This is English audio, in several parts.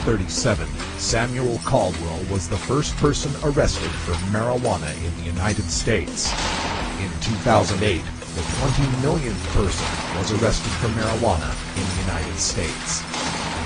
1937, Samuel Caldwell was the first person arrested for marijuana in the United States. In 2008, the 20 millionth person was arrested for marijuana in the United States.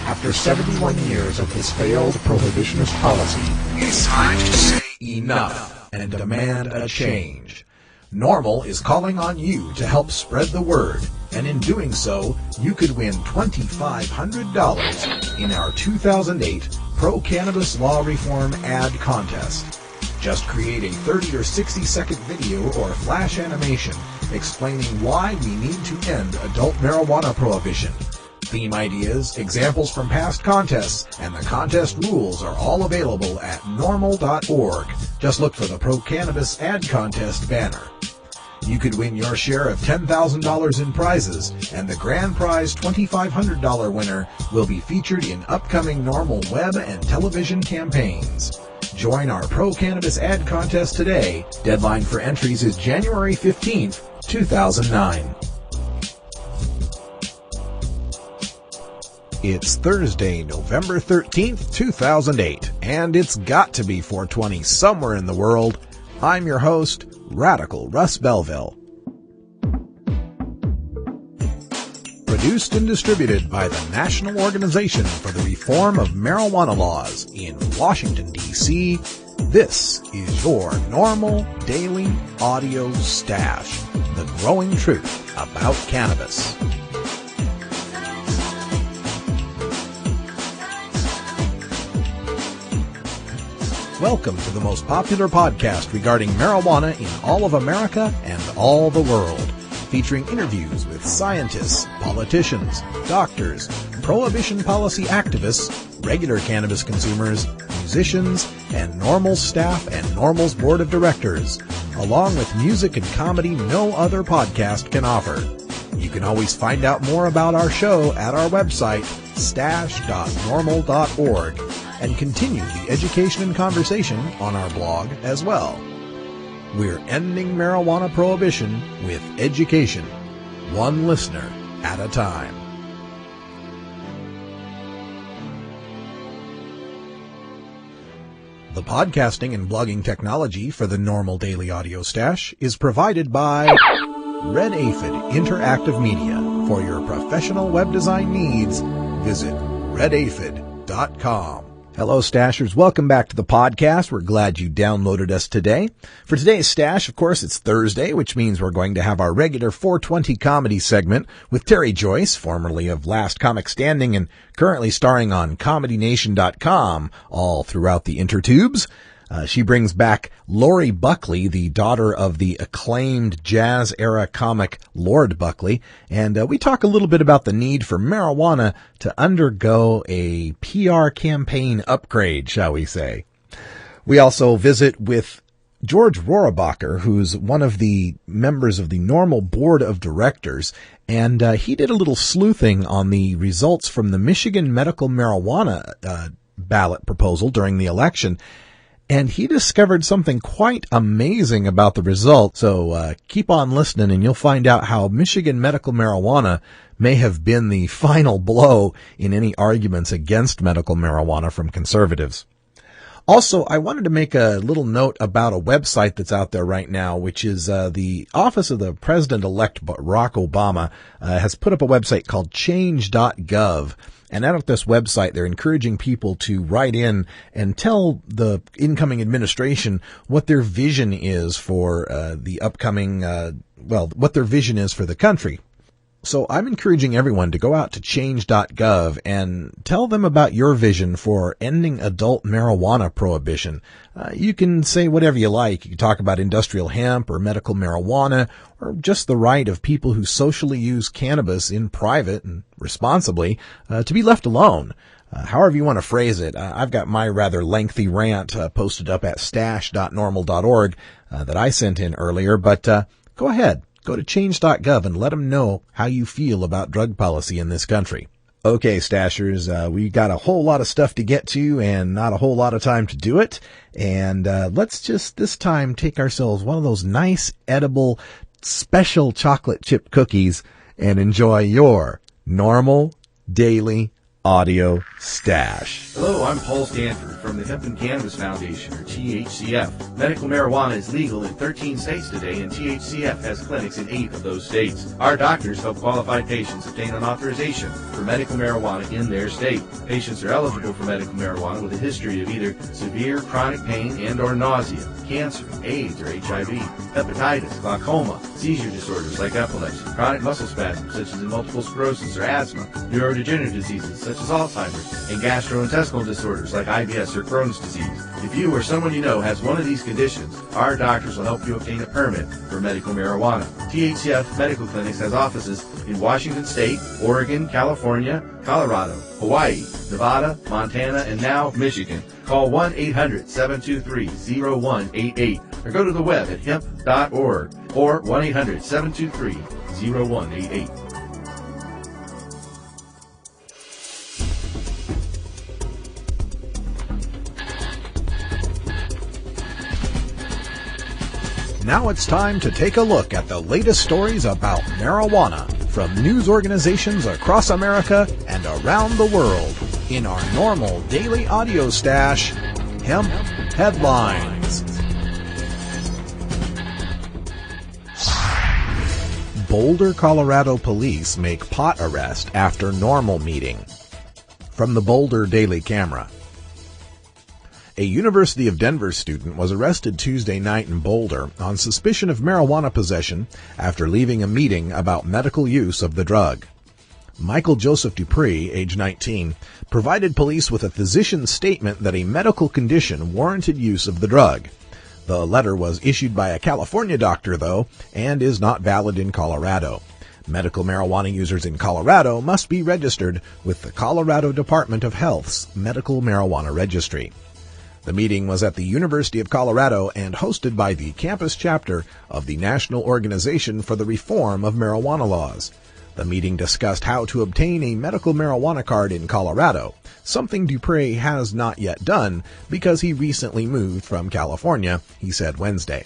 After 71 years of this failed prohibitionist policy, it's time to say enough and demand a change. NORML is calling on you to help spread the word, and in doing so, you could win $2,500 in our 2008 Pro-Cannabis Law Reform Ad Contest. Just create a 30 or 60-second video or flash animation explaining why we need to end adult marijuana prohibition. Theme ideas, examples from past contests, and the contest rules are all available at NORML.org. Just look for the Pro-Cannabis Ad Contest banner. You could win your share of $10,000 in prizes, and the grand prize $2,500 winner will be featured in upcoming NORML web and television campaigns. Join our Pro-Cannabis Ad Contest today. Deadline for entries is January 15th, 2009. It's Thursday, November 13th, 2008, and it's got to be 420 somewhere in the world. I'm your host, Radical Russ Belville. Produced and distributed by the National Organization for the Reform of Marijuana Laws in Washington, D.C., this is your NORML Daily Audio Stash, the growing truth about cannabis. Welcome to the most popular podcast regarding marijuana in all of America and all the world, featuring interviews with scientists, politicians, doctors, prohibition policy activists, regular cannabis consumers, musicians, and NORML staff and NORML's board of directors, along with music and comedy no other podcast can offer. You can always find out more about our show at our website, stash.norml.org, and continue the education and conversation on our blog as well. We're ending marijuana prohibition with education, one listener at a time. The podcasting and blogging technology for the NORML Daily Audio Stash is provided by Red Aphid Interactive Media. For your professional web design needs, visit redaphid.com. Hello, Stashers. Welcome back to the podcast. We're glad you downloaded us today. For today's Stash, of course, it's Thursday, which means we're going to have our regular 420 comedy segment with Terry Joyce, formerly of Last Comic Standing and currently starring on ComedyNation.com all throughout the intertubes. She brings back Lori Buckley, the daughter of the acclaimed jazz-era comic Lord Buckley, and we talk a little bit about the need for marijuana to undergo a PR campaign upgrade, shall we say. We also visit with George Rohrabacher, who's one of the members of the NORML board of directors, and he did a little sleuthing on the results from the Michigan medical marijuana ballot proposal during the election. And he discovered something quite amazing about the result. So keep on listening and you'll find out how Michigan medical marijuana may have been the final blow in any arguments against medical marijuana from conservatives. Also, I wanted to make a little note about a website that's out there right now, which is the Office of the President-elect Barack Obama has put up a website called change.gov. And out of this website, they're encouraging people to write in and tell the incoming administration what their vision is for the upcoming, what their vision is for the country. So I'm encouraging everyone to go out to change.gov and tell them about your vision for ending adult marijuana prohibition. You can say whatever you like. You can talk about industrial hemp or medical marijuana or just the right of people who socially use cannabis in private and responsibly to be left alone. However you want to phrase it. I've got my rather lengthy rant posted up at stash.norml.org that I sent in earlier, but go ahead. Go to change.gov and let them know how you feel about drug policy in this country. Okay, Stashers, we got a whole lot of stuff to get to and not a whole lot of time to do it. And let's just this time take ourselves one of those nice, edible, special chocolate chip cookies and enjoy your NORML Daily audio stash. Hello, I'm Paul Stanford from the Hemp and Cannabis Foundation, or THCF. Medical marijuana is legal in 13 states today, and THCF has clinics in 8 of those states. Our doctors help qualified patients obtain an authorization for medical marijuana in their state. Patients are eligible for medical marijuana with a history of either severe chronic pain and or nausea, cancer, AIDS or HIV, hepatitis, glaucoma, seizure disorders like epilepsy, chronic muscle spasms such as in multiple sclerosis or asthma, neurodegenerative diseases such as Alzheimer's, and gastrointestinal disorders like IBS or Crohn's disease. If you or someone you know has one of these conditions, our doctors will help you obtain a permit for medical marijuana. THCF Medical Clinics has offices in Washington State, Oregon, California, Colorado, Hawaii, Nevada, Montana, and now Michigan. Call 1-800-723-0188 or go to the web at hemp.org or 1-800-723-0188. Now it's time to take a look at the latest stories about marijuana from news organizations across America and around the world in our NORML daily audio stash, Hemp Headlines. Boulder, Colorado police make pot arrest after NORML meeting. From the Boulder Daily Camera. A University of Denver student was arrested Tuesday night in Boulder on suspicion of marijuana possession after leaving a meeting about medical use of the drug. Michael Joseph Dupree, age 19, provided police with a physician's statement that a medical condition warranted use of the drug. The letter was issued by a California doctor, though, and is not valid in Colorado. Medical marijuana users in Colorado must be registered with the Colorado Department of Health's Medical Marijuana Registry. The meeting was at the University of Colorado and hosted by the campus chapter of the National Organization for the Reform of Marijuana Laws. The meeting discussed how to obtain a medical marijuana card in Colorado, something Dupree has not yet done because he recently moved from California, he said Wednesday.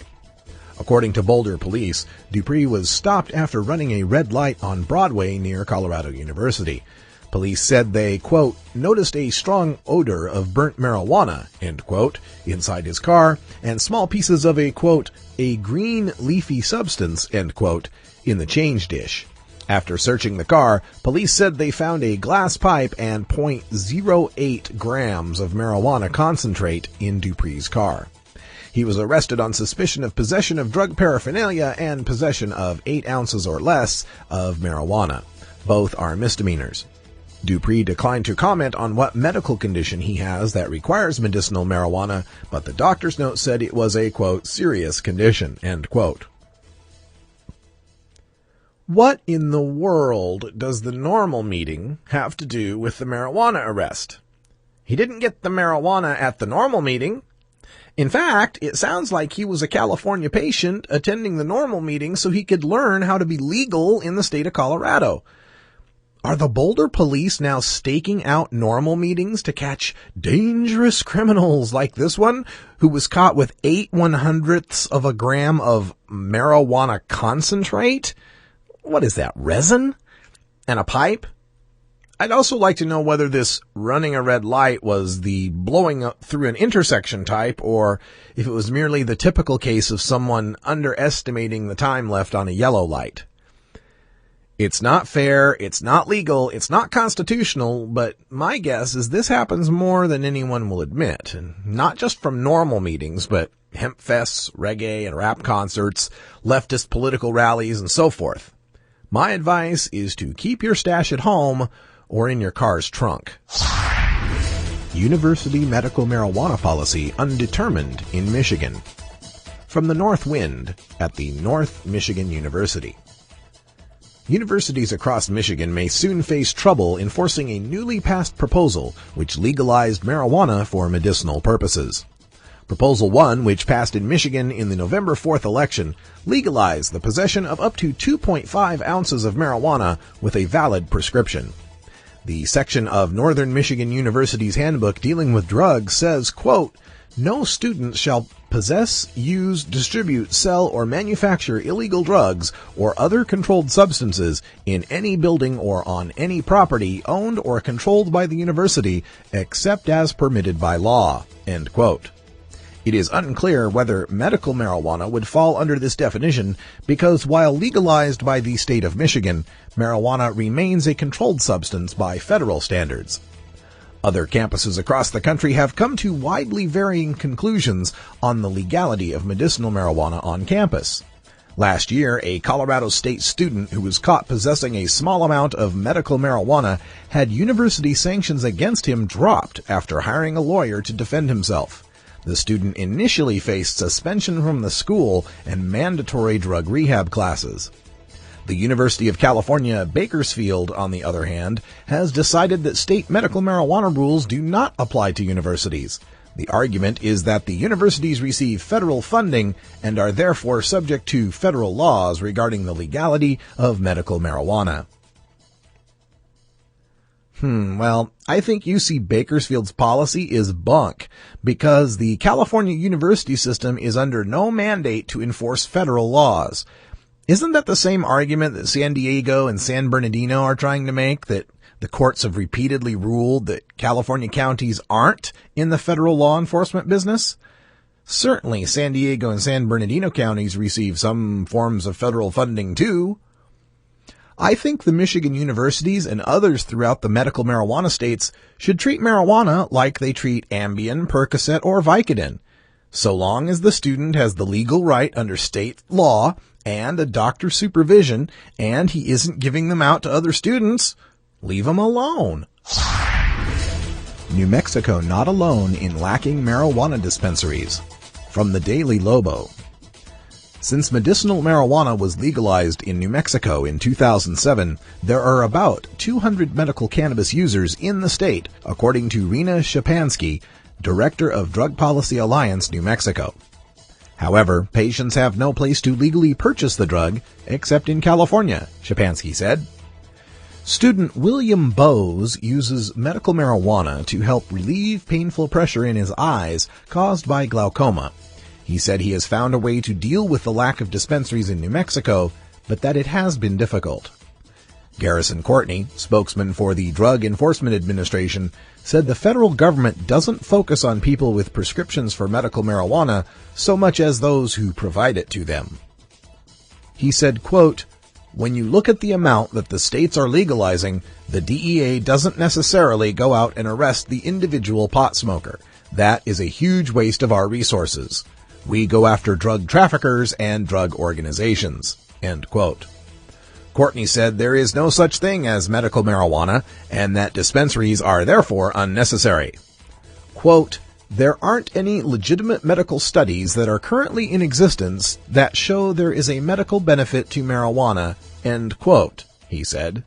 According to Boulder police, Dupree was stopped after running a red light on Broadway near Colorado University. Police said they, quote, noticed a strong odor of burnt marijuana, end quote, inside his car, and small pieces of a, quote, a green leafy substance, end quote, in the change dish. After searching the car, police said they found a glass pipe and .08 grams of marijuana concentrate in Dupree's car. He was arrested on suspicion of possession of drug paraphernalia and possession of 8 ounces or less of marijuana. Both are misdemeanors. Dupree declined to comment on what medical condition he has that requires medicinal marijuana, but the doctor's note said it was a, quote, serious condition, end quote. What in the world does the NORML meeting have to do with the marijuana arrest? He didn't get the marijuana at the NORML meeting. In fact, it sounds like he was a California patient attending the NORML meeting so he could learn how to be legal in the state of Colorado. Are the Boulder police now staking out NORML meetings to catch dangerous criminals like this one, who was caught with 8/100ths of a gram of marijuana concentrate? What is that, resin? And a pipe? I'd also like to know whether this running a red light was the blowing up through an intersection type, or if it was merely the typical case of someone underestimating the time left on a yellow light. It's not fair, it's not legal, it's not constitutional, but my guess is this happens more than anyone will admit, and not just from NORML meetings, but hemp fests, reggae and rap concerts, leftist political rallies, and so forth. My advice is to keep your stash at home or in your car's trunk. University medical marijuana policy undetermined in Michigan. From the North Wind at the North Michigan University. Universities across Michigan may soon face trouble enforcing a newly passed proposal which legalized marijuana for medicinal purposes. Proposal 1, which passed in Michigan in the November 4th election, legalized the possession of up to 2.5 ounces of marijuana with a valid prescription. The section of Northern Michigan University's handbook dealing with drugs says, quote, "No student shall possess, use, distribute, sell, or manufacture illegal drugs or other controlled substances in any building or on any property owned or controlled by the university except as permitted by law." End quote. It is unclear whether medical marijuana would fall under this definition because while legalized by the state of Michigan, marijuana remains a controlled substance by federal standards. Other campuses across the country have come to widely varying conclusions on the legality of medicinal marijuana on campus. Last year, a Colorado State student who was caught possessing a small amount of medical marijuana had university sanctions against him dropped after hiring a lawyer to defend himself. The student initially faced suspension from the school and mandatory drug rehab classes. The University of California, Bakersfield, on the other hand, has decided that state medical marijuana rules do not apply to universities. The argument is that the universities receive federal funding and are therefore subject to federal laws regarding the legality of medical marijuana. Well, I think UC Bakersfield's policy is bunk because the California university system is under no mandate to enforce federal laws. Isn't that the same argument that San Diego and San Bernardino are trying to make, that the courts have repeatedly ruled that California counties aren't in the federal law enforcement business? Certainly, San Diego and San Bernardino counties receive some forms of federal funding too. I think the Michigan universities and others throughout the medical marijuana states should treat marijuana like they treat Ambien, Percocet, or Vicodin. So long as the student has the legal right under state law and a doctor's supervision, and he isn't giving them out to other students, leave him alone. New Mexico not alone in lacking marijuana dispensaries. From the Daily Lobo. Since medicinal marijuana was legalized in New Mexico in 2007, there are about 200 medical cannabis users in the state, according to Rena Shapansky, Director of Drug Policy Alliance, New Mexico. However, patients have no place to legally purchase the drug except in California, Shapansky said. Student William Bowes uses medical marijuana to help relieve painful pressure in his eyes caused by glaucoma. He said he has found a way to deal with the lack of dispensaries in New Mexico, but that it has been difficult. Garrison Courtney, spokesman for the Drug Enforcement Administration, said the federal government doesn't focus on people with prescriptions for medical marijuana so much as those who provide it to them. He said, quote, "When you look at the amount that the states are legalizing, the DEA doesn't necessarily go out and arrest the individual pot smoker. That is a huge waste of our resources. We go after drug traffickers and drug organizations." End quote. Courtney said there is no such thing as medical marijuana and that dispensaries are therefore unnecessary. Quote, "There aren't any legitimate medical studies that are currently in existence that show there is a medical benefit to marijuana," end quote, he said.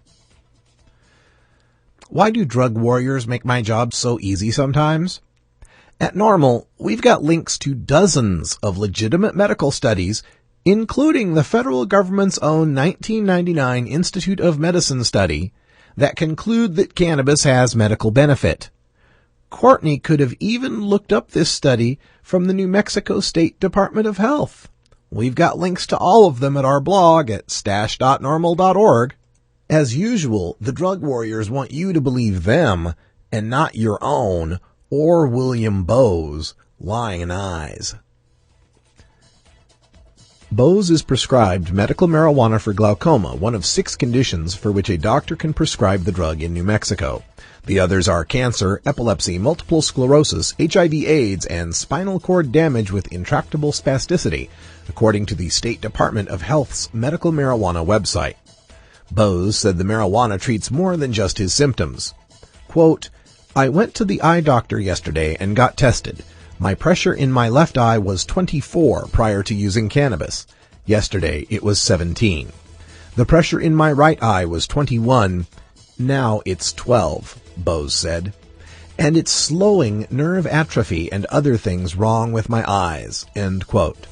Why do drug warriors make my job so easy sometimes? At NORML, we've got links to dozens of legitimate medical studies, including the federal government's own 1999 Institute of Medicine study, that conclude that cannabis has medical benefit. Courtney could have even looked up this study from the New Mexico State Department of Health. We've got links to all of them at our blog at stash.normal.org. As usual, the drug warriors want you to believe them and not your own or William Bowes' lying eyes. Bowes is prescribed medical marijuana for glaucoma, one of 6 conditions for which a doctor can prescribe the drug in New Mexico. The others are cancer, epilepsy, multiple sclerosis, HIV/AIDS, and spinal cord damage with intractable spasticity, according to the State Department of Health's medical marijuana website. Bowes said the marijuana treats more than just his symptoms. Quote, "I went to the eye doctor yesterday and got tested. My pressure in my left eye was 24 prior to using cannabis. Yesterday it was 17. The pressure in my right eye was 21. Now it's 12, Bowes said. And it's slowing nerve atrophy and other things wrong with my eyes, end quote.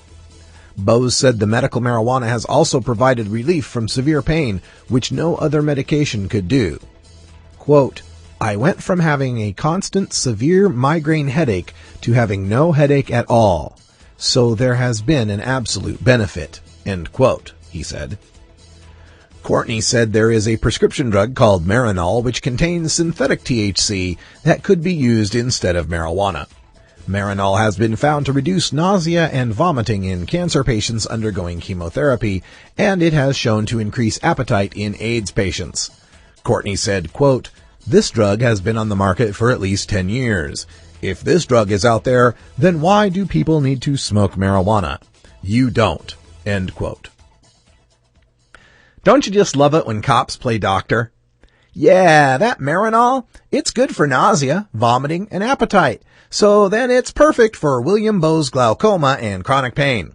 Bowes said the medical marijuana has also provided relief from severe pain, which no other medication could do. quote, I went from having a constant severe migraine headache to having no headache at all. So there has been an absolute benefit, end quote, he said. Courtney said there is a prescription drug called Marinol which contains synthetic THC that could be used instead of marijuana. Marinol has been found to reduce nausea and vomiting in cancer patients undergoing chemotherapy, and it has shown to increase appetite in AIDS patients. Courtney said, quote, this drug has been on the market for at least 10 years. If this drug is out there, then why do people need to smoke marijuana? You don't, end quote. Don't you just love it when cops play doctor? Yeah, that Marinol, it's good for nausea, vomiting, and appetite. So then it's perfect for William Bowe's glaucoma and chronic pain.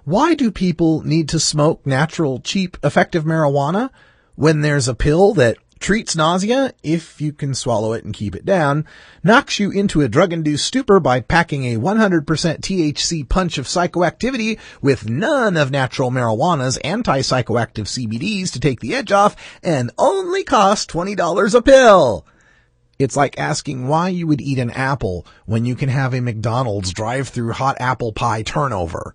Why do people need to smoke natural, cheap, effective marijuana when there's a pill that treats nausea, if you can swallow it and keep it down, knocks you into a drug-induced stupor by packing a 100% THC punch of psychoactivity with none of natural marijuana's anti-psychoactive CBDs to take the edge off, and only costs $20 a pill? It's like asking why you would eat an apple when you can have a McDonald's drive-through hot apple pie turnover.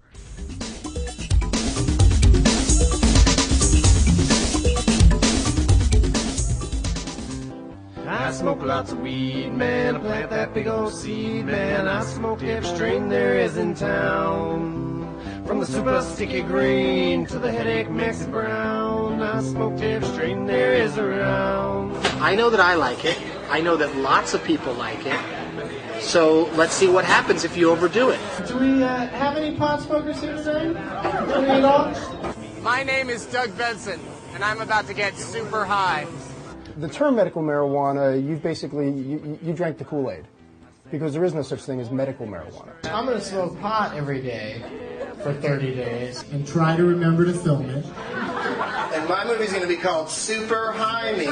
I smoke lots of weed, man. I plant that big old seed, man. I smoke every strain there is in town. From the super sticky green to the headache Maxi Brown. I smoked every strain there is around. I know that I like it. I know that lots of people like it. So let's see what happens if you overdo it. Do we have any pot smokers here today? Any at all? My name is Doug Benson, and I'm about to get super high. The term medical marijuana, you drank the Kool-Aid, because there is no such thing as medical marijuana. I'm going to smoke pot every day for 30 days. And try to remember to film it. And my movie's going to be called Super High Me.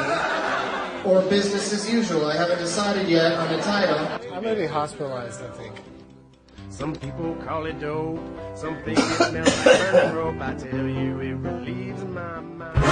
Or Business as Usual. I haven't decided yet on the title. I'm going to be hospitalized, I think. Some people call it dope. Some think it smells like burning rope. I tell you, it relieves my mind.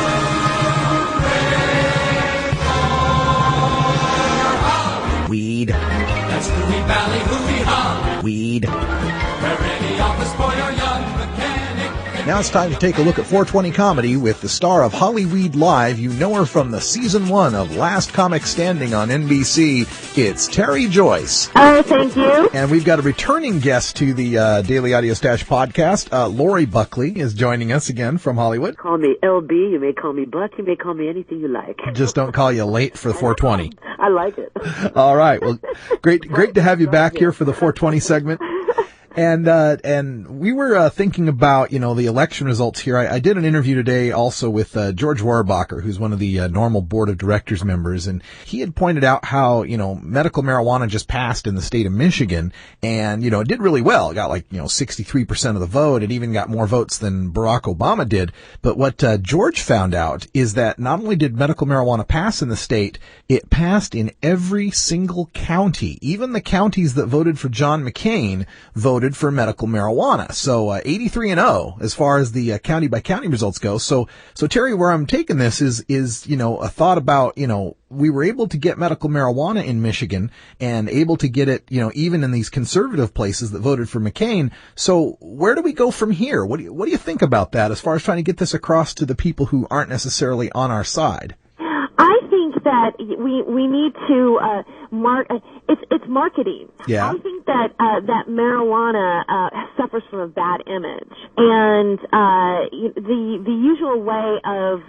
Weed. That's the Wee Valley hoo-hee-ha. Weed. Where any office boy or young mechanic. Now it's time to take a look at 420 Comedy with the star of Hollyweed Live. You know her from the season 1 of Last Comic Standing on NBC. It's Terry Joyce. Oh, thank you. And we've got a returning guest to the Daily Audio Stash podcast. Lori Buckley is joining us again from Hollywood. Call me LB. You may call me Buck. You may call me anything you like. Just don't call you late for 420. I like it. All right. Well, great to have you back here for the 420 segment. And we were thinking about, the election results here. I did an interview today also with George Warbacher, who's one of the NORML board of directors members, and he had pointed out how, medical marijuana just passed in the state of Michigan, and, it did really well. It got 63% of the vote. It even got more votes than Barack Obama did. But what George found out is that not only did medical marijuana pass in the state, it passed in every single county. Even the counties that voted for John McCain voted for medical marijuana. So 83-0 as far as the county by county results go. So Terry, where I'm taking this is a thought about, we were able to get medical marijuana in Michigan and able to get it, even in these conservative places that voted for McCain. So where do we go from here? What do you think about that as far as trying to get this across to the people who aren't necessarily on our side? I think that we need to it's marketing. Yeah. I think that that marijuana suffers from a bad image, and the usual way of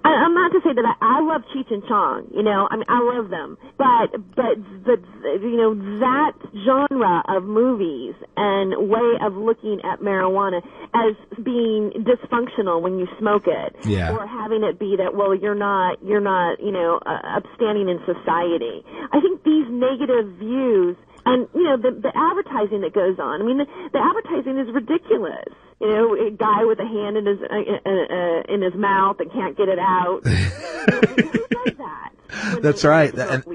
I'm not to say that I love Cheech and Chong. I love them, but that genre of movies and way of looking at marijuana as being dysfunctional when you smoke it, yeah, or having it be that you're not upstanding in society. I think these negative views and the advertising that goes on. I mean, the advertising is ridiculous. A guy with a hand in his mouth and can't get it out. Who does that? That's right. That's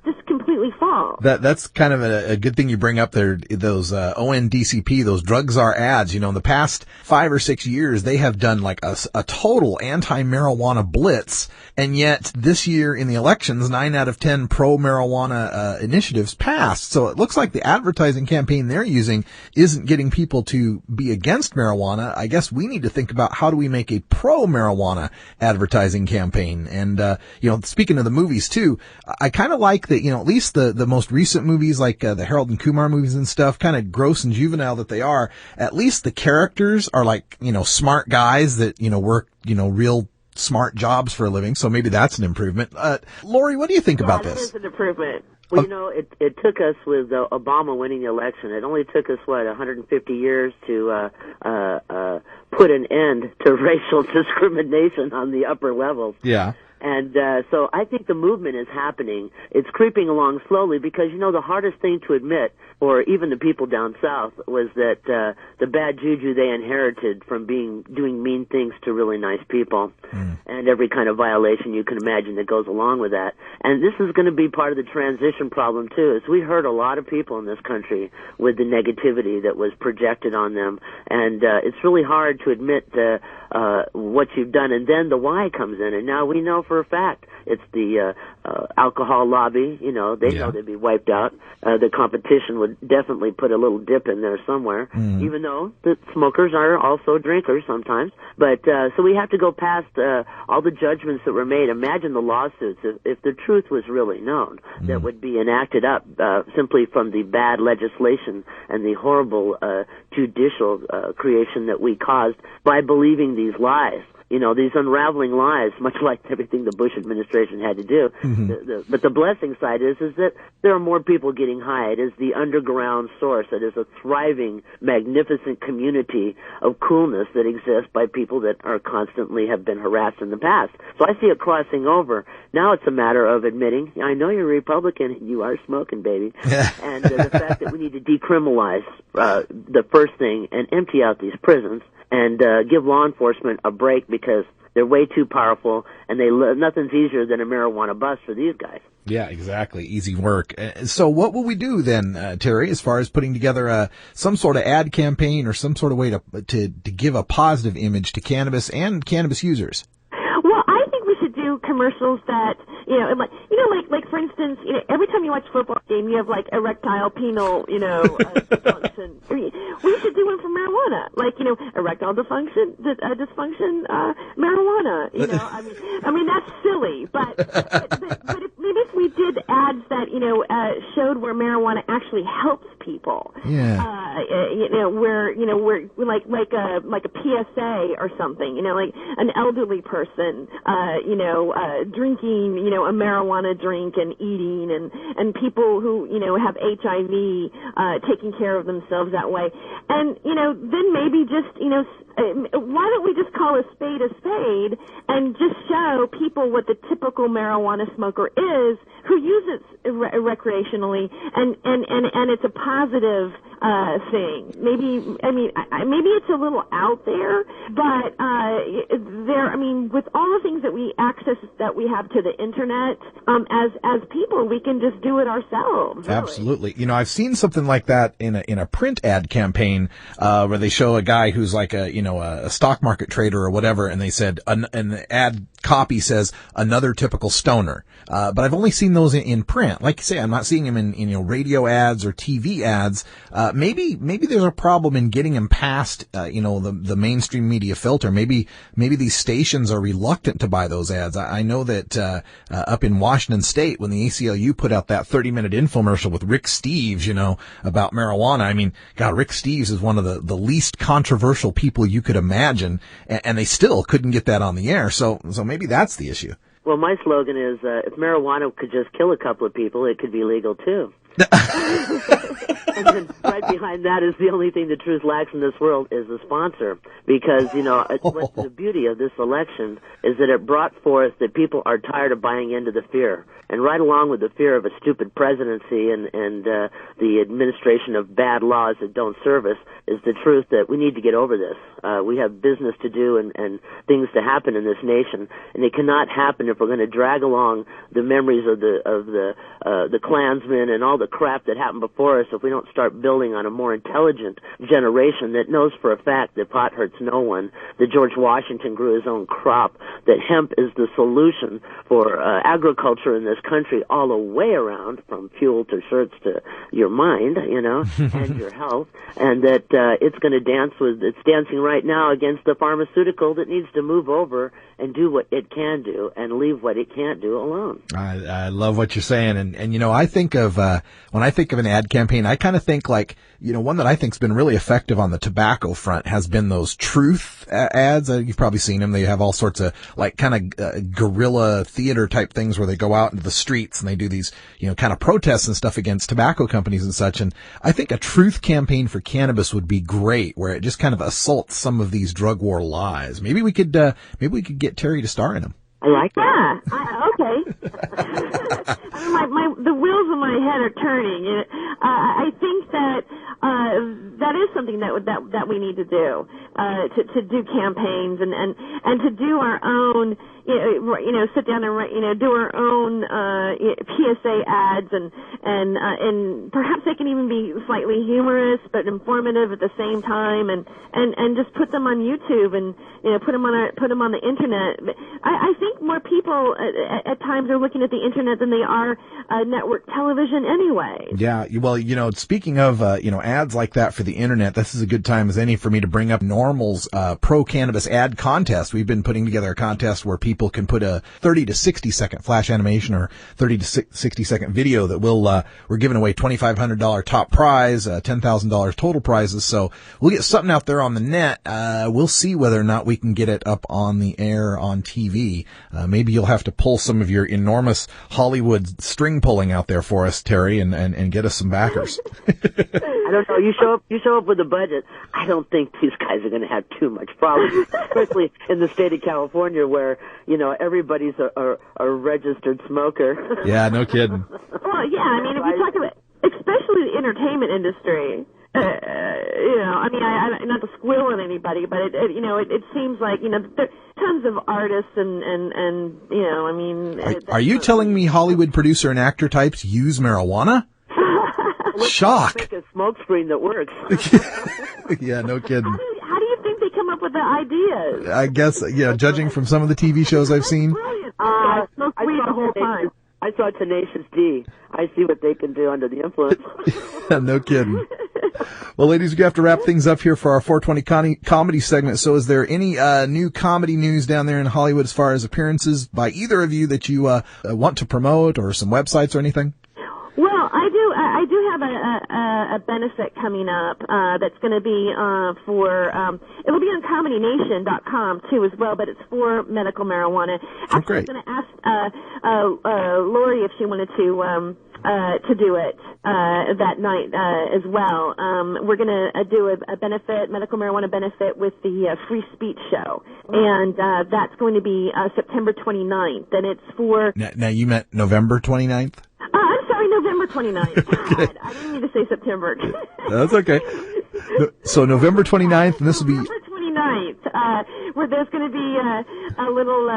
just completely completely false. That's kind of a good thing you bring up there. Those ONDCP, those drugs are ads. In the past 5 or 6 years, they have done like a total anti-marijuana blitz, and yet this year in the elections, 9 out of 10 pro-marijuana initiatives passed. So it looks like the advertising campaign they're using isn't getting people to be against marijuana. I guess we need to think about how do we make a pro-marijuana advertising campaign. And speaking of the movies too, I kind of like that. At least the most recent movies, like the Harold and Kumar movies and stuff, kind of gross and juvenile that they are, at least the characters are like, smart guys that, work, real smart jobs for a living. So maybe that's an improvement. Lori, what do you think about this? That is an improvement. Well, it took us with Obama winning the election. It only took us, 150 years to put an end to racial discrimination on the upper levels. Yeah. And so I think the movement is happening. It's creeping along slowly because, the hardest thing to admit, or even the people down south, was that the bad juju they inherited from doing mean things to really nice people, and every kind of violation you can imagine that goes along with that. And this is going to be part of the transition problem, too, as we hurt a lot of people in this country with the negativity that was projected on them. And it's really hard to admit what you've done, and then the why comes in. And now we know for a fact it's the alcohol lobby. They know they'd be wiped out. The competition would definitely put a little dip in there somewhere, even though the smokers are also drinkers sometimes. But so we have to go past all the judgments that were made. Imagine the lawsuits if the truth was really known that would be enacted up simply from the bad legislation and the horrible judicial creation that we caused by believing these lies. These unraveling lies, much like everything the Bush administration had to do. But the blessing side is that there are more people getting high. It is the underground source. It is a thriving, magnificent community of coolness that exists by people that are constantly have been harassed in the past. So I see it crossing over. Now it's a matter of admitting, I know you're a Republican, you are smoking, baby. And the fact that we need to decriminalize the first thing and empty out these prisons and give law enforcement a break because they're way too powerful, and nothing's easier than a marijuana bust for these guys. Yeah, exactly. Easy work. So what will we do then, Terry, as far as putting together some sort of ad campaign or some sort of way to give a positive image to cannabis and cannabis users? Well, I think we should do commercials that, like for instance, every time you watch a football game, you have like erectile penile, dysfunction. We should do one for marijuana, like erectile dysfunction, marijuana. I mean that's silly, but maybe if we did ads that showed where marijuana actually helps people, where like a PSA or something, like an elderly person, drinking, a marijuana drink and eating, and people who, have HIV, taking care of themselves that way. And, then maybe just, why don't we just call a spade and just show people what the typical marijuana smoker is who uses it recreationally, and it's a positive thing. Maybe it's a little out there, but with all the things that we have to the internet, as people, we can just do it ourselves. Really. Absolutely. I've seen something like that in a print ad campaign, where they show a guy who's like a stock market trader or whatever, and they said, and the ad copy says another typical stoner. But I've only seen those in print. Like you say, I'm not seeing them in radio ads or TV ads. Maybe there's a problem in getting them past, the mainstream media filter. Maybe these stations are reluctant to buy those ads. I know that, up in Washington State, when the ACLU put out that 30-minute infomercial with Rick Steves, about marijuana. I mean, God, Rick Steves is one of the least controversial people you could imagine, and they still couldn't get that on the air. So maybe that's the issue. Well, my slogan is, if marijuana could just kill a couple of people, it could be legal too. And then right behind that is the only thing the truth lacks in this world is a sponsor. Because, what's the beauty of this election is that it brought forth that people are tired of buying into the fear. And right along with the fear of a stupid presidency and the administration of bad laws that don't serve us is the truth that we need to get over this. We have business to do and things to happen in this nation, and it cannot happen if we're going to drag along the memories of the Klansmen and all the crap that happened before us if we don't start building on a more intelligent generation that knows for a fact that pot hurts no one, that George Washington grew his own crop, that hemp is the solution for agriculture in this country all the way around, from fuel to shirts to your mind, and your health, and that it's going to it's dancing right now against the pharmaceutical that needs to move over and do what it can do and leave what it can't do alone. I love what you're saying. And I think of, when I think of an ad campaign, I kind of think like, one that I think's been really effective on the tobacco front has been those truth ads. You've probably seen them. They have all sorts of like kind of guerrilla theater type things where they go out into the streets and they do these, kind of protests and stuff against tobacco companies and such. And I think a truth campaign for cannabis would be great, where it just kind of assaults some of these drug war lies. Maybe we could get Terry to star in them. I like that. Yeah, okay. The wheels in my head are turning. I think that that is something that we need to do, to do campaigns and to do our own, sit down and do our own PSA ads and perhaps they can even be slightly humorous but informative at the same time, and just put them on YouTube and put them on the internet. I think more people at times are looking at the internet than they are network television anyway. Yeah, well, speaking of ads like that for the internet, this is a good time as any for me to bring up NORML's pro cannabis ad contest. We've been putting together a contest where people can put a 30 to 60 second flash animation or 30 to 60 second video that we're giving away $2,500 top prize, $10,000 total prizes. So we'll get something out there on the net. We'll see whether or not we can get it up on the air on TV. Maybe you'll have to pull some of your enormous Hollywood string pulling out there for us, Terry, and get us some backers. I don't know. You show up with a budget. I don't think these guys are going to have too much problem, especially in the state of California where, everybody's a registered smoker. Yeah, no kidding. Well, yeah, I mean, if you talk about, especially the entertainment industry, I not to squeal on anybody, but it seems like, there are tons of artists and Are you telling me Hollywood producer and actor types use marijuana? Shock. Make a smoke screen that works. Yeah, no kidding. How do you think they come up with the ideas? I guess, judging from some of the TV shows I've seen. I smoked weed the whole time. I saw Tenacious D. I see what they can do under the influence. No kidding. Well, ladies, we have to wrap things up here for our 420 comedy segment. So is there any new comedy news down there in Hollywood as far as appearances by either of you that you want to promote, or some websites or anything? Well, I do have a benefit coming up that's going to be for it'll be on ComedyNation.com too as well, but it's for medical marijuana. Actually, I was going to ask Lori if she wanted to do it that night as well. We're going to do a benefit, medical marijuana benefit, with the Free Speech Show, and that's going to be September 29th, and it's for... Now you meant November 29th? I'm sorry, November 29th. God, I didn't mean to say September. That's okay. So November 29th, and this will be... November 29th, where there's going to be a little,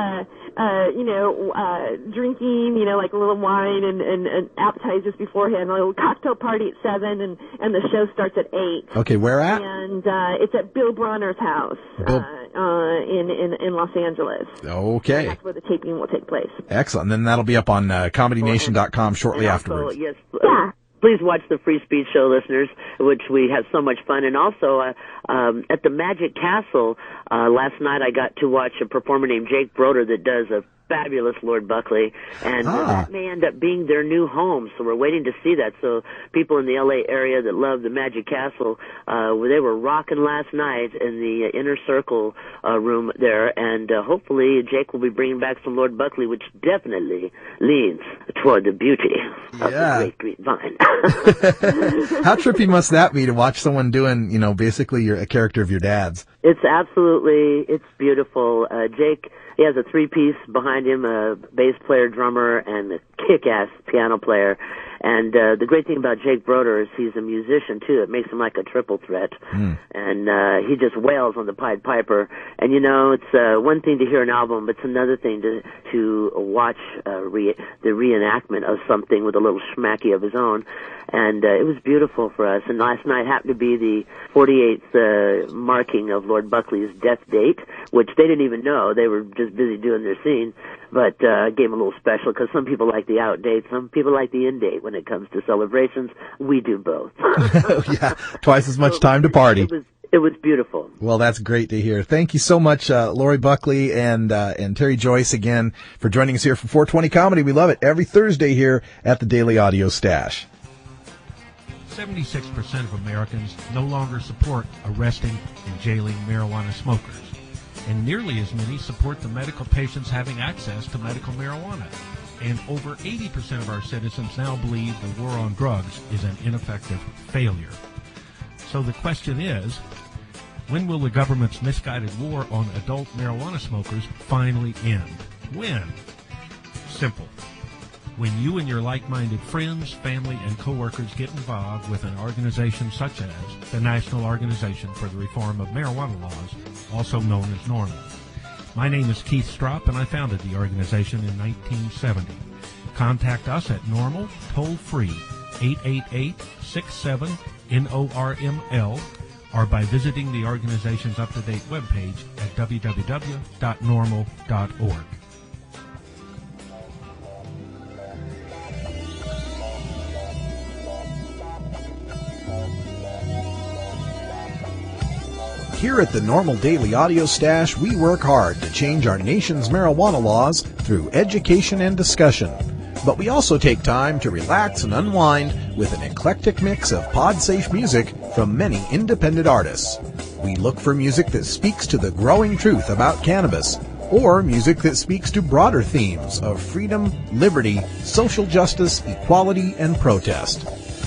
drinking, like a little wine and appetizers beforehand, a little cocktail party at 7, and the show starts at 8. Okay, where at? And it's at Bill Bronner's house in Los Angeles. Okay. And that's where the taping will take place. Excellent. And then that'll be up on ComedyNation.com shortly afterwards. Yes. Yeah. Please watch the Free Speech Show, listeners, which we have so much fun. And also, at the Magic Castle, last night I got to watch a performer named Jake Broder that does a fabulous Lord Buckley, and that may end up being their new home, so we're waiting to see that. So people in the L.A. area that love the Magic Castle, they were rocking last night in the Inner Circle room there, and hopefully Jake will be bringing back some Lord Buckley, which definitely leans toward the beauty of the great green vine. How trippy must that be to watch someone doing, basically a character of your dad's? It's beautiful. Jake, he has a three-piece behind him, a bass player, drummer, and a kick-ass piano player. And the great thing about Jake Broder is he's a musician, too. It makes him like a triple threat. And he just wails on the Pied Piper. And, it's one thing to hear an album, but it's another thing to watch the reenactment of something with a little schmacky of his own. And it was beautiful for us. And last night happened to be the 48th marking of Lord Buckley's death date, which they didn't even know. They were just busy doing their scene. But I gave him a little special because some people like the out date, some people like the in date when it comes to celebrations. We do both. Yeah, twice as much time to party. It was beautiful. Well, that's great to hear. Thank you so much, Lori Buckley and Terry Joyce again for joining us here for 420 Comedy. We love it every Thursday here at the Daily Audio Stash. 76% of Americans no longer support arresting and jailing marijuana smokers, and nearly as many support the medical patients having access to medical marijuana. And over 80% of our citizens now believe the war on drugs is an ineffective failure. So the question is, when will the government's misguided war on adult marijuana smokers finally end? When? Simple. When you and your like-minded friends, family, and coworkers get involved with an organization such as the National Organization for the Reform of Marijuana Laws, also known as NORML. My name is Keith Stropp, and I founded the organization in 1970. Contact us at NORML, toll-free, 888-67-NORML, or by visiting the organization's up-to-date webpage at www.norml.org. Here at the NORML Daily Audio Stash, we work hard to change our nation's marijuana laws through education and discussion. But we also take time to relax and unwind with an eclectic mix of pod-safe music from many independent artists. We look for music that speaks to the growing truth about cannabis, or music that speaks to broader themes of freedom, liberty, social justice, equality, and protest.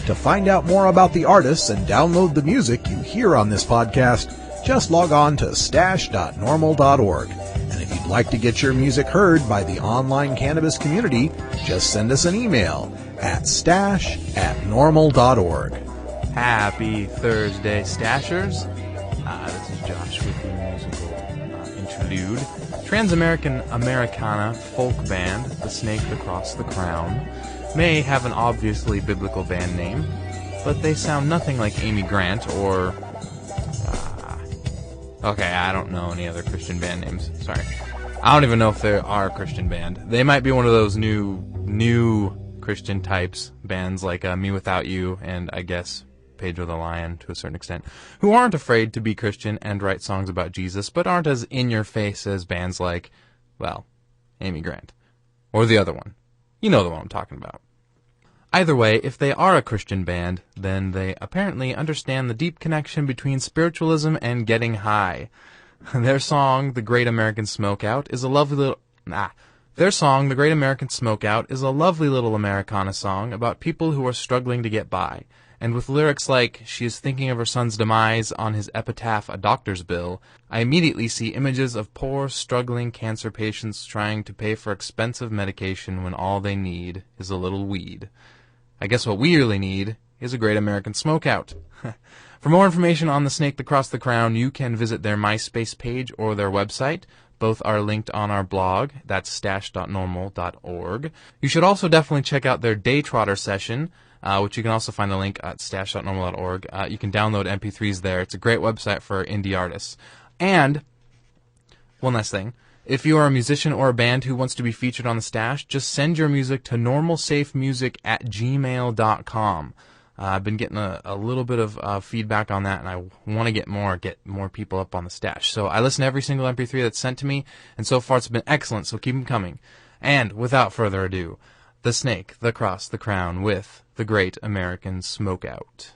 To find out more about the artists and download the music you hear on this podcast, just log on to stash.norml.org. And if you'd like to get your music heard by the online cannabis community, just send us an email at stash@norml.org. Happy Thursday, Stashers. This is Josh with the musical interlude. Trans-American Americana folk band, The Snake Across the Crown, may have an obviously biblical band name, but they sound nothing like Amy Grant or... Okay, I don't know any other Christian band names. Sorry. I don't even know if they are a Christian band. They might be one of those new Christian types, bands like Me Without You and, I guess, Pedro the Lion to a certain extent, who aren't afraid to be Christian and write songs about Jesus, but aren't as in-your-face as bands like, well, Amy Grant. Or the other one. You know the one I'm talking about. Either way, if they are a Christian band, then they apparently understand the deep connection between spiritualism and getting high. Their song, The Great American Smokeout, is a lovely little... Their song, The Great American Smokeout, is a lovely little Americana song about people who are struggling to get by. And with lyrics like, she is thinking of her son's demise on his epitaph, a doctor's bill, I immediately see images of poor, struggling cancer patients trying to pay for expensive medication when all they need is a little weed. I guess what we really need is a Great American Smokeout. For more information on The Snake Across the Crown, you can visit their MySpace page or their website. Both are linked on our blog. That's stash.norml.org. You should also definitely check out their Day Trotter session, which you can also find the link at stash.norml.org. You can download MP3s there. It's a great website for indie artists. And one last thing. If you are a musician or a band who wants to be featured on the Stash, just send your music to normalsafemusic@gmail.com. I've been getting a little bit of feedback on that, and I want to get more people up on the stash. So I listen to every single MP3 that's sent to me, and so far it's been excellent, so keep them coming. And without further ado, The Snake, the Cross, the Crown with The Great American Smokeout.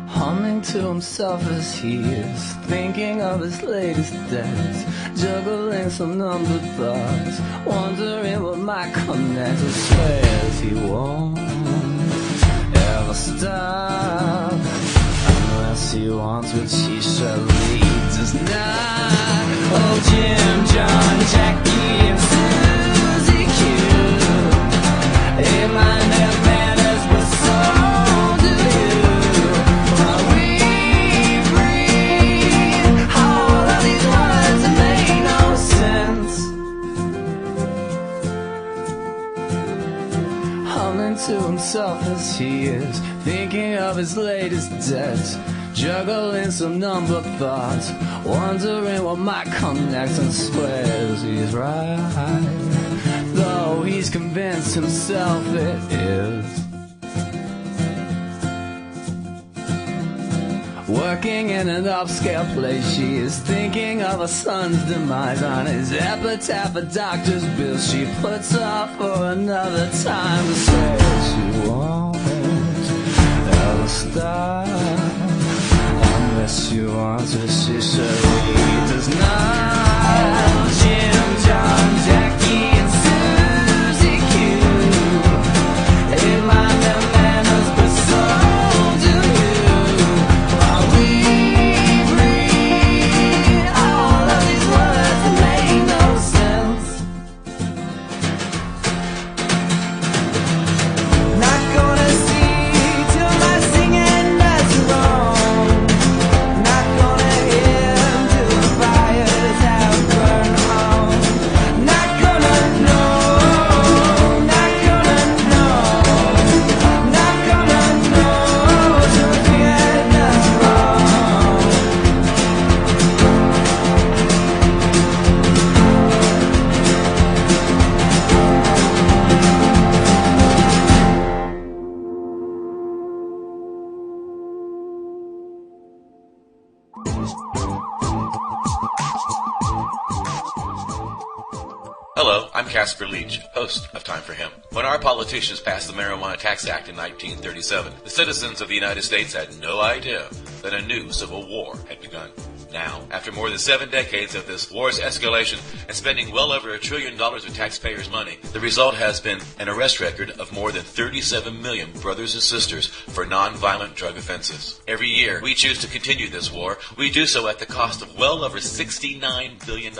Humming to himself as he is thinking of his latest debts, juggling some numbered thoughts, wondering what might come next. He swears he won't ever stop unless he wants, which he surely does not. Oh, Jim, John, Jackie, and Susie Q, they mind their manners, but so do you. While we breathe, all of these words that make no sense. Humming to himself as he is thinking of his latest debts, juggling some number thoughts, wondering what might come next, and swears he's right, though he's convinced himself it is. Working in an upscale place, she is thinking of her son's demise. On his epitaph, a doctor's bill she puts off for another time. But says she won't ever stop unless you want to, she surely does not. Jim, John, Jackie, and Susie Q, they mind their manners, but so do you. While we read all of these words that make no sense. Not gonna see till my singing does wrong. Not gonna hear till the fires have burned home. Not gonna know, not gonna know, not gonna know till the singing does wrong. Hello, I'm Casper Leach, host of Time for Him. When our politicians passed the Marijuana Tax Act in 1937, the citizens of the United States had no idea that a new civil war had begun. Now, after more than 7 decades of this war's escalation and spending well over $1 trillion of taxpayers' money, the result has been an arrest record of more than 37 million brothers and sisters for nonviolent drug offenses. Every year, we choose to continue this war. We do so at the cost of well over $69 billion.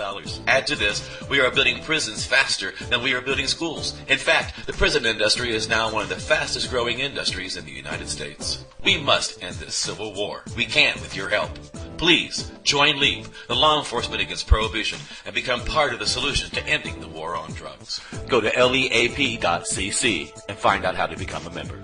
Add to this, we are building prisons faster than we are building schools. In fact, the prison industry is now one of the fastest growing industries in the United States. We must end this civil war. We can with your help. Please join LEAP, the law enforcement against prohibition, and become part of the solution to ending the war on drugs. Go to leap.cc and find out how to become a member.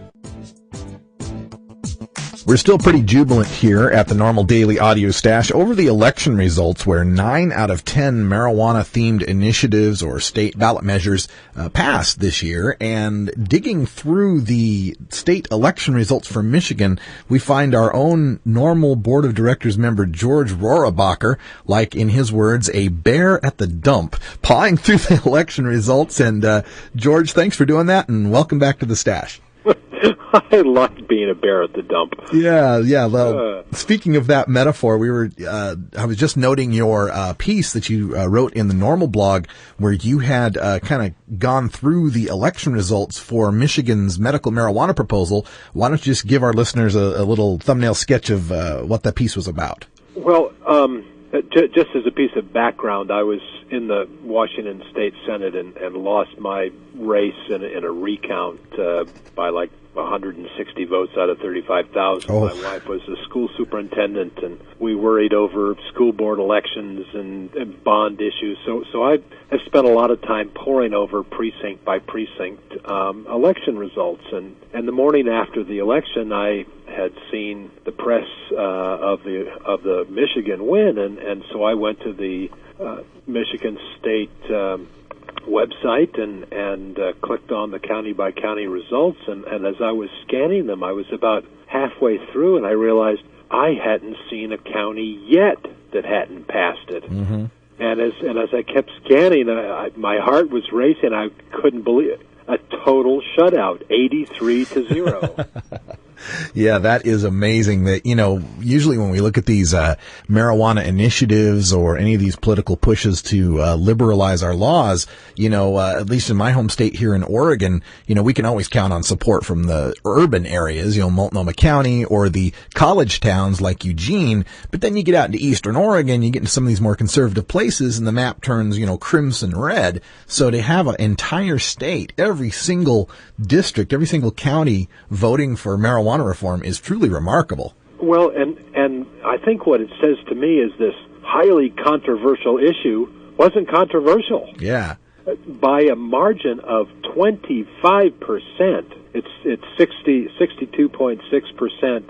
We're still pretty jubilant here at the NORML Daily Audio Stash over the election results, where 9 out of 10 marijuana-themed initiatives or state ballot measures passed this year. And digging through the state election results for Michigan, we find our own NORML Board of Directors member George Rohrabacher, like in his words, a bear at the dump, pawing through the election results. And George, thanks for doing that, and welcome back to the Stash. I like being a bear at the dump. Yeah. Well, speaking of that metaphor, I was just noting your piece that you wrote in the NORML blog, where you had kind of gone through the election results for Michigan's medical marijuana proposal. Why don't you just give our listeners a little thumbnail sketch of what that piece was about? Well, just as a piece of background, I was in the Washington State Senate and lost my race in a recount by like 160 votes out of 35,000. Oh. My wife was a school superintendent, and we worried over school board elections and bond issues. So I have spent a lot of time poring over precinct by precinct election results. And the morning after the election, I had seen the press of the Michigan win, and so I went to the Michigan State website and clicked on the county by county results, and as I was scanning them, I was about halfway through, and I realized I hadn't seen a county yet that hadn't passed it. Mm-hmm. And as I kept scanning, my heart was racing. I couldn't believe it. A total shutout, 83-0. Yeah, that is amazing that, usually when we look at these marijuana initiatives or any of these political pushes to liberalize our laws, at least in my home state here in Oregon, we can always count on support from the urban areas, Multnomah County or the college towns like Eugene. But then you get out into eastern Oregon, you get into some of these more conservative places, and the map turns, crimson red. So to have an entire state, every single district, every single county voting for marijuana reform is truly remarkable. Well, and I think what it says to me is this highly controversial issue wasn't controversial. Yeah. By a margin of 25%. It's 62.6%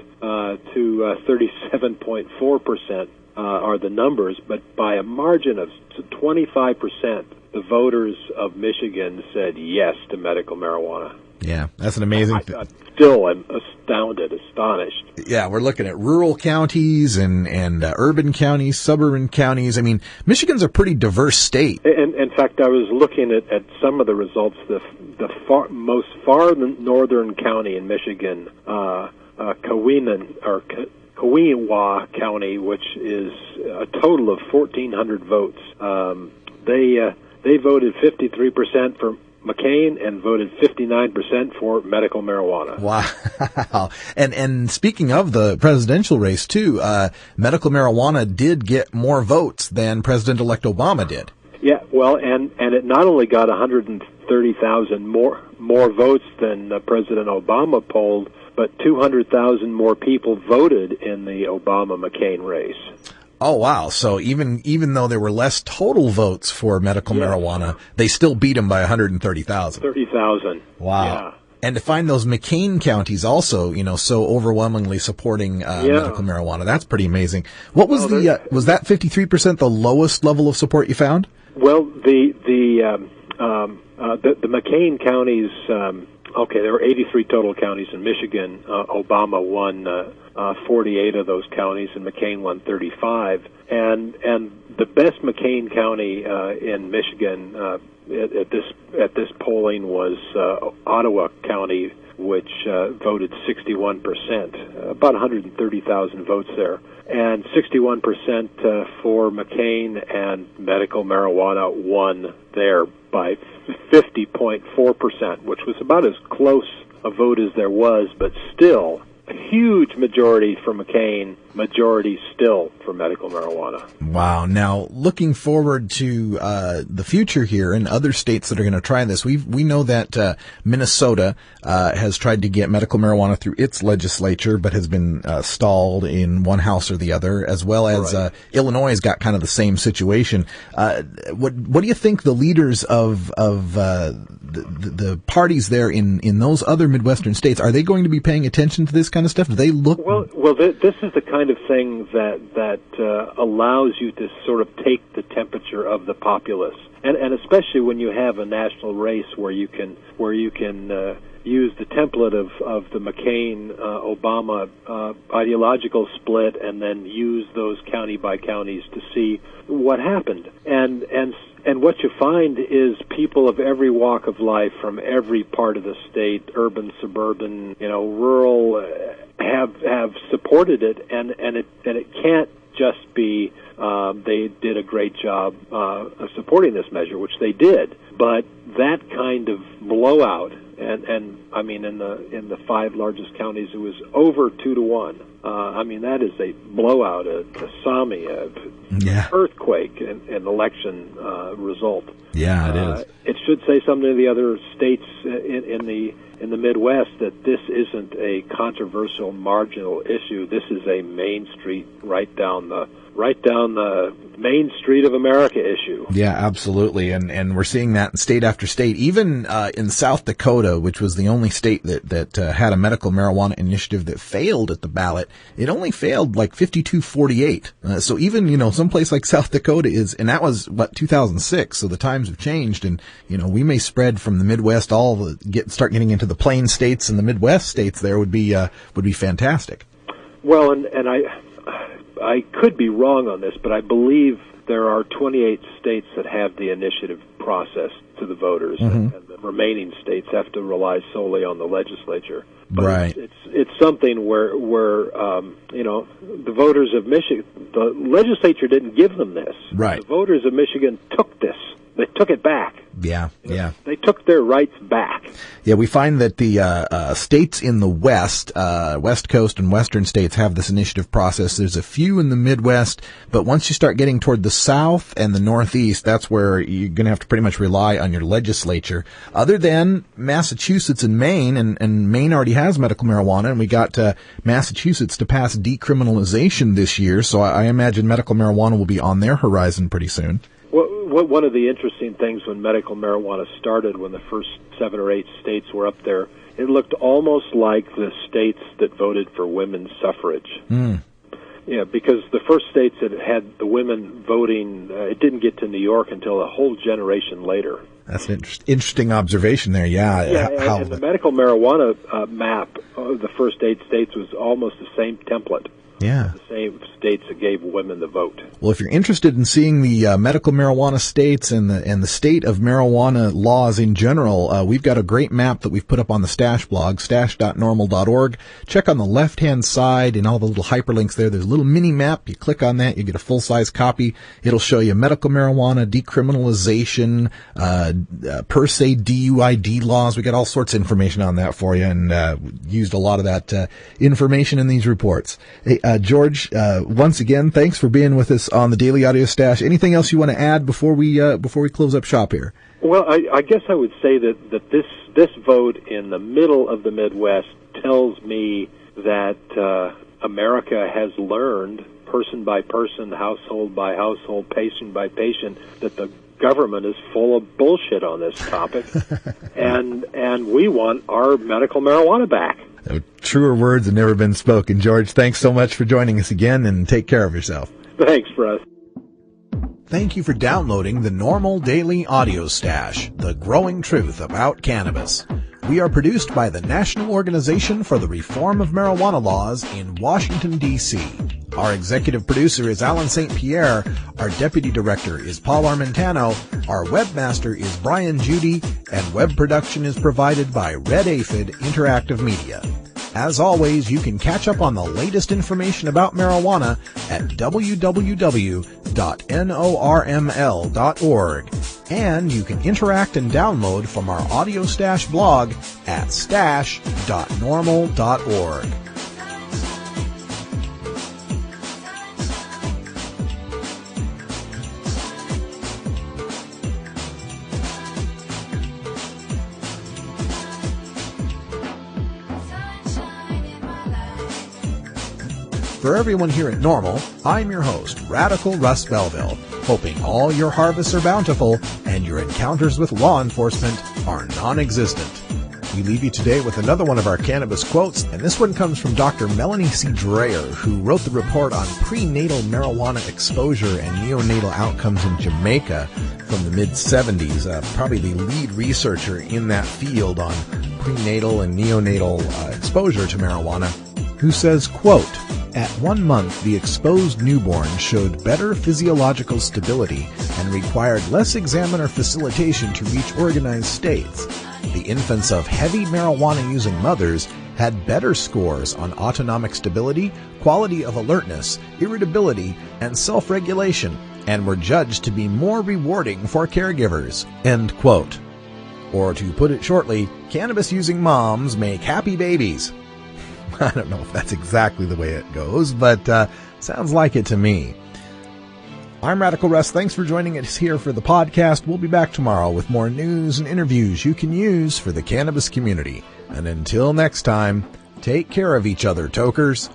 to 37.4% are the numbers, but by a margin of 25%, the voters of Michigan said yes to medical marijuana. Yeah, that's an amazing thing. I still am astonished. Yeah, we're looking at rural counties and urban counties, suburban counties. I mean, Michigan's a pretty diverse state. And in fact, I was looking at some of the results. The most far northern county in Michigan, Keweenaw County, which is a total of 1,400 votes. They voted 53% for McCain and voted 59% for medical marijuana. Wow. And speaking of the presidential race too, medical marijuana did get more votes than President-elect Obama did. Yeah, well, and it not only got 130,000 more votes than President Obama polled, but 200,000 more people voted in the Obama-McCain race. Oh, wow. So even though there were less total votes for medical marijuana, they still beat him by 130,000. 30,000. Wow. Yeah. And to find those McCain counties also, so overwhelmingly supporting medical marijuana, that's pretty amazing. What was was that 53% the lowest level of support you found? Well, the McCain counties, there were 83 total counties in Michigan. Obama won 48 of those counties, and McCain won 35. And the best McCain county in Michigan at this polling was Ottawa County, which voted 61%, about 130,000 votes there, and 61% for McCain, and medical marijuana won there by 50.4%, which was about as close a vote as there was, but still a huge majority for McCain, majority still for medical marijuana. Wow. Now, looking forward to the future here in other states that are going to try this, we know that Minnesota has tried to get medical marijuana through its legislature, but has been stalled in one house or the other, as well as Illinois has got kind of the same situation. What do you think the leaders of the parties there in those other Midwestern states, are they going to be paying attention to this kind of stuff? Do they look? Well, this is the kind of thing that allows you to sort of take the temperature of the populace, and especially when you have a national race where you can use the template of the McCain Obama ideological split, and then use those county by counties to see what happened. And what you find is people of every walk of life from every part of the state, urban, suburban, rural, have supported it, and it can't just be they did a great job of supporting this measure, which they did, but that kind of blowout, and I mean in the 5 largest counties it was over 2-1. I mean, that is a blowout, a tsunami, an earthquake, an election result. Yeah, it is. It should say something to the other states in in the Midwest that this isn't a controversial, marginal issue. This is a Main Street, right down the Main Street of America issue. Yeah, absolutely. And we're seeing that in state after state. Even in South Dakota, which was the only state that had a medical marijuana initiative that failed at the ballot, it only failed like 52-48. So even, someplace like South Dakota and that was, 2006. So the times have changed. And, we may spread from the Midwest start getting into the plain states, and the Midwest states there would be fantastic. Well, and I could be wrong on this, but I believe there are 28 states that have the initiative process to the voters, and the remaining states have to rely solely on the legislature. But right. It's something where the voters of Michigan, the legislature didn't give them this. Right. The voters of Michigan took this. They took it back. Yeah. They took their rights back. Yeah, we find that the states in the West Coast and Western states have this initiative process. There's a few in the Midwest, but once you start getting toward the South and the Northeast, that's where you're going to have to pretty much rely on your legislature. Other than Massachusetts and Maine, and Maine already has medical marijuana, and we got Massachusetts to pass decriminalization this year, so I imagine medical marijuana will be on their horizon pretty soon. One of the interesting things when medical marijuana started, when the first 7 or 8 states were up there, it looked almost like the states that voted for women's suffrage. Yeah, because the first states that had the women voting, it didn't get to New York until a whole generation later. That's an interesting observation there, yeah. And the medical marijuana map of the first 8 states was almost the same template. Yeah. The same states that gave women the vote. Well, if you're interested in seeing the medical marijuana states and the state of marijuana laws in general, we've got a great map that we've put up on the Stash blog, stash.normal.org. Check on the left-hand side and all the little hyperlinks there. There's a little mini map. You click on that, you get a full-size copy. It'll show you medical marijuana, decriminalization, per se DUID laws. We got all sorts of information on that for you, and used a lot of that information in these reports. Hey, George, once again, thanks for being with us on the Daily Audio Stash. Anything else you want to add before we close up shop here? Well, I guess I would say that this vote in the middle of the Midwest tells me that America has learned, person by person, household by household, patient by patient, that the government is full of bullshit on this topic, and we want our medical marijuana back. Truer words have never been spoken. George, thanks so much for joining us again, and take care of yourself. Thanks, Russ. Thank you for downloading the NORML Daily Audio Stash, the growing truth about cannabis. We are produced by the National Organization for the Reform of Marijuana Laws in Washington, D.C. Our executive producer is Alan St. Pierre. Our deputy director is Paul Armentano. Our webmaster is Brian Judy. And web production is provided by Red Aphid Interactive Media. As always, you can catch up on the latest information about marijuana at www.norml.org. And you can interact and download from our Audio Stash blog at stash.normal.org. For everyone here at NORML, I'm your host, Radical Russ Belville, hoping all your harvests are bountiful and your encounters with law enforcement are non-existent. We leave you today with another one of our cannabis quotes, and this one comes from Dr. Melanie C. Dreyer, who wrote the report on prenatal marijuana exposure and neonatal outcomes in Jamaica from the mid-70s, probably the lead researcher in that field on prenatal and neonatal exposure to marijuana, who says, quote, "At 1 month, the exposed newborn showed better physiological stability and required less examiner facilitation to reach organized states. The infants of heavy marijuana-using mothers had better scores on autonomic stability, quality of alertness, irritability, and self-regulation, and were judged to be more rewarding for caregivers." End quote. Or to put it shortly, cannabis-using moms make happy babies. I don't know if that's exactly the way it goes, but sounds like it to me. I'm Radical Russ. Thanks for joining us here for the podcast. We'll be back tomorrow with more news and interviews you can use for the cannabis community. And until next time, take care of each other, tokers.